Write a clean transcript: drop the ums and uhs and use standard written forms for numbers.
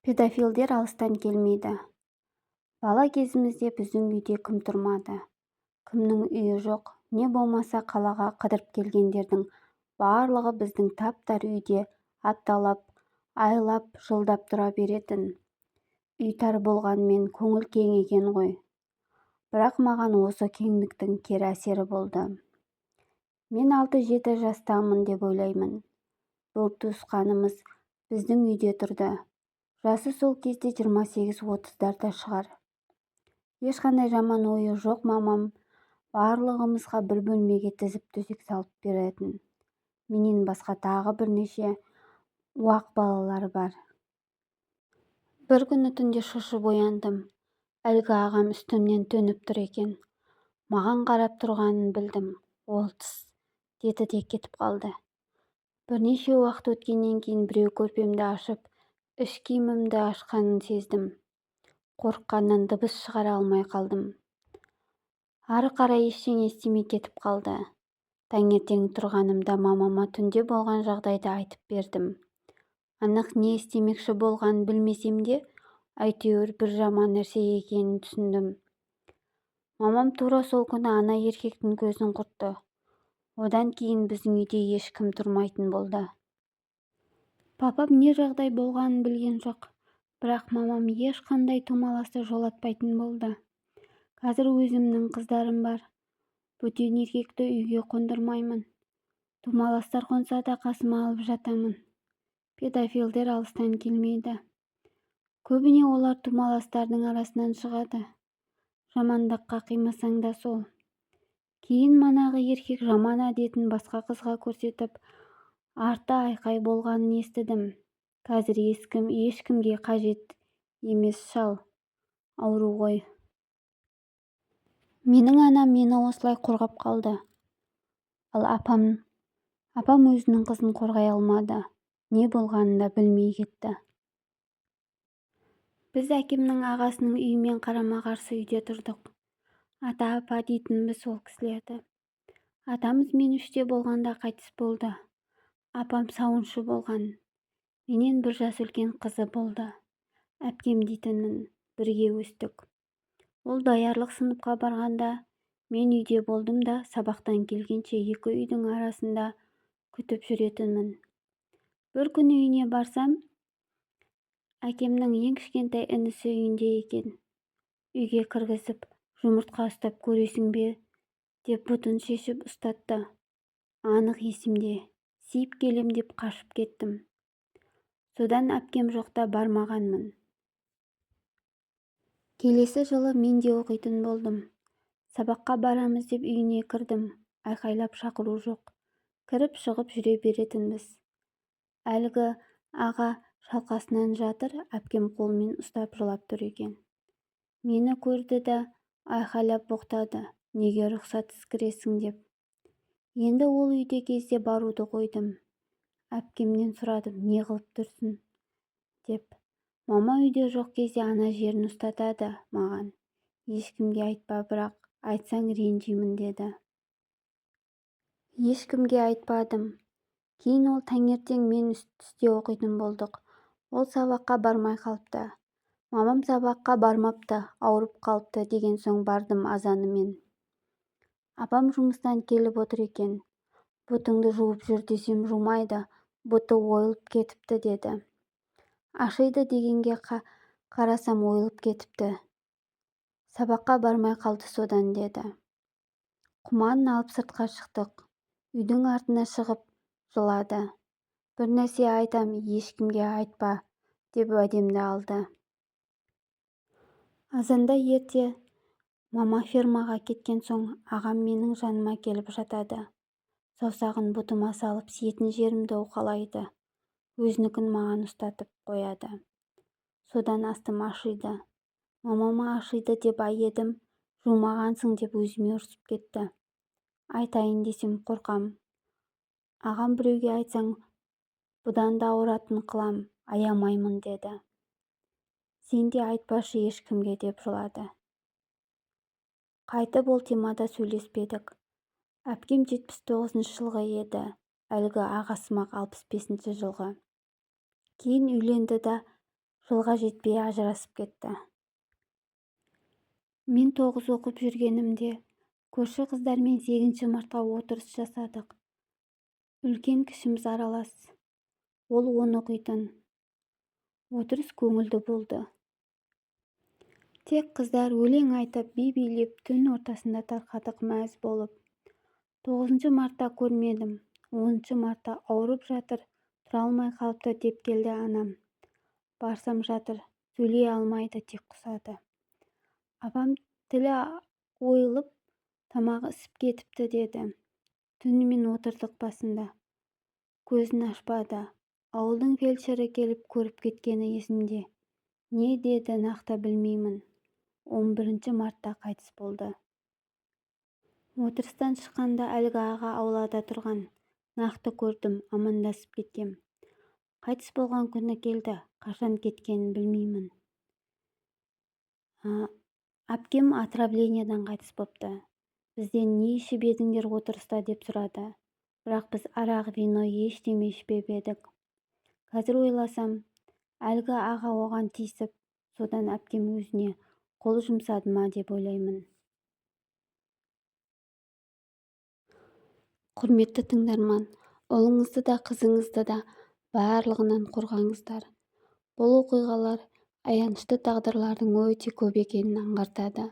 Педофилдер алыстан келмейді. Бала кезімізде біздің үйде кім тұрмады? Кімнің үйі жоқ, не болмаса қалаға қыдырып келгендердің барлығы біздің таптар үйде апталап, айлап, жылдап тұра беретін. Үй тар болғанмен көңіл кең екен ғой. Бірақ маған осы кеңдіктің кері әсері болды. Мен 6-7 жастамын деп ойлаймын. Бір туысқанымыз біздің үйде тұрды. Жасы сол кезде 28-30-дарда шығар. Ешқандай жаман ойы жоқ мамам барлығымызға бір бөлмеге тізіп төсек салып беретін. Менен басқа тағы бірнеше уақ балалары бар. Бір күні түнде шошып ояндым. Әлгі ағам үстімнен төніп тұр екен. Маған қарап тұрғанын білдім. Ол тыс деді де кетіп қалды. Бірнеше уақыт өткеннен кейін біреу көрпемді ашып, іш киімімді ашқанын сездім. Қорыққаннан дыбыс шығара алмай қалдым. Ары қарай ештеңе естімей кетіп қалды. Таңертең тұрғанымда мамама түнде болған жағдайды айтып бердім. Анық не істемекші болғанын білмесем де, әйтеуір бір жаман нәрсе екенін түсіндім. Мамам тура сол күні ана еркектің көзін құртты. Одан кейін біздің үйде ешкім тұрмайтын болды. Папам не жағдай болғанын білген жоқ, бірақ мамам ешқандай тумаласты жолатпайтын болды. Қазір өзімнің қыздарым бар. Бөтен еркекті үйге қондырмаймын. Тумаластар қонса да қасыма алып жатамын. Педофилдер алыстан келмейді. Көбіне олар тумаластардың арасынан шығады. Жамандыққа қимасаң да сол. Кейін манағы еркек жаман әдетін басқа қызға көрсетіп, арты айқай болғанын естідім. Қазір ешкімге қажет емес шал. Ауру ғой. Менің анам мені осылай қорғап қалды. Ал апам өзінің қызын қорғай алмады. Не болғанын да білмей кетті. Біз әкемнің ағасының үйімен қарама-қарсы үйде тұрдық. Ата-апа дейтінбіз ол кісілерді. Атамыз мен 3-те болғанда қайтыс болды. Апам сауыншы болған. Менен 1 жас үлкен қызы болды. Әпкем дейтінмін, бірге өстік. Ол даярлық сыныпқа барғанда мен үйде болдым да сабақтан келгенше 2 үйдің арасында күтіп жүретінмін. Бір күні үйіне барсам, әкемнің ең кішкентай інісі үйінде екен. Үйге кіргізіп, жұмыртқа ұстап көресің бе, деп бұтын шешіп ұстатты. Анық есімде, сиіп келем деп қашып кеттім. Содан әпкем жоқта бармағанмын. Келесі жылы мен де оқитын болдым. Сабаққа барамыз деп үйіне кірдім. Айқайлап шақыру жоқ. Кіріп шығып жүре беретінбіз. Әлгі аға шалқасынан жатыр, әпкем қолмен ұстап жылап тұр екен. Мені көрді да айқайлап боқтады, неге рұқсатсыз кіресің деп. Енді ол үйде кезде баруды қойдым. Әпкемнен сұрадым, не қылып тұрсың деп. Мама үйде жоқ кезде ана жерін ұстатады маған. Ешкімге айтпа, бірақ айтсаң ренжимін деді. Ешкімге айтпадым. Кейін ол таңертең мен түсте оқитын болдық. Ол сабаққа бармай қалыпты. Мамам сабаққа бармапты, ауырып қалыпты деген соң бардым азанымен. Апам жұмыстан келіп отыр екен. Бұтыңды жуып жүр десем жумайды, бұты ойылып кетіпті деді. Ашиды дегенге қарасам ойылып кетіпті. Сабаққа бармай қалды содан деді. Құманын алып сыртқа шықтық. Үйдің артына шығып жылады. Бір нәрсе айтам, ешкімге айтпа деп уәдемді алды. Азанда ерте мама фермаға кеткен соң ағам менің жаныма келіп жатады. Саусағын бұтыма салып сиетін жерімді уқалайды. Өзінікін маған ұстатып қояды. Содан астым ашиды. Мамама ашиды деп едім, жумағансың деп өзіме ұрсып кетті. Айтайын десем қорқам. Ағам біреуге айтсаң, бұдан да ауыратын қылам, аямаймын деді. Сен де айтпашы ешкімге деп жылады. Қайтып ол темада сөйлеспедік. Әпкем 79 жылғы еді, әлгі ағасымақ 65 жылғы. Кейін үйленді да жылға жетпей ажырасып кетті. Мен 9 оқып жүргенімде көрші қыздармен 8-ші мартқа отырыс жасадық. Үлкен кішіміз аралас. Ол 10 оқитын. Отырыс көңілді болды. Тек қыздар өлең айтып, би билеп, түн ортасында тарқадық мәз болып. 9 мартта көрмедім. 10 мартта ауырып жатыр, тұра алмай қалыпты деп келді анам. Барсам жатыр, сөйлей алмайды, тек құсады. Апам тілі ойылып, тамағы ісіп кетіпті деді. Түнімен отырдық басында. Көзін ашпады. Ауылдың фельдшері келіп көріп кеткені есімде. Не деді нақты білмеймін. 11 мартта қайтыс болды. Отырыстан шыққанда әлгі аға аулада тұрған. Нақты көрдім, амандасып кеткем. Қайтыс болған күні келді, қашан кеткенін білмеймін. Әпкем отравлениyaдан қайтыс бопты. Бізден не ішіп едіңдер отырыста деп сұрады. Бірақ біз арақ, вино ештеме ішпеп едік. Қазір ойласам, әлгі аға оған тиісіп, содан әпкем өзіне қол жұмсады ма деп ойлаймын. Құрметті тыңдарман, ұлыңызды да қызыңызды да барлығынан қорғаңыздар. Бұл оқиғалар аянышты тағдырлардың өте көп екенін аңғартады.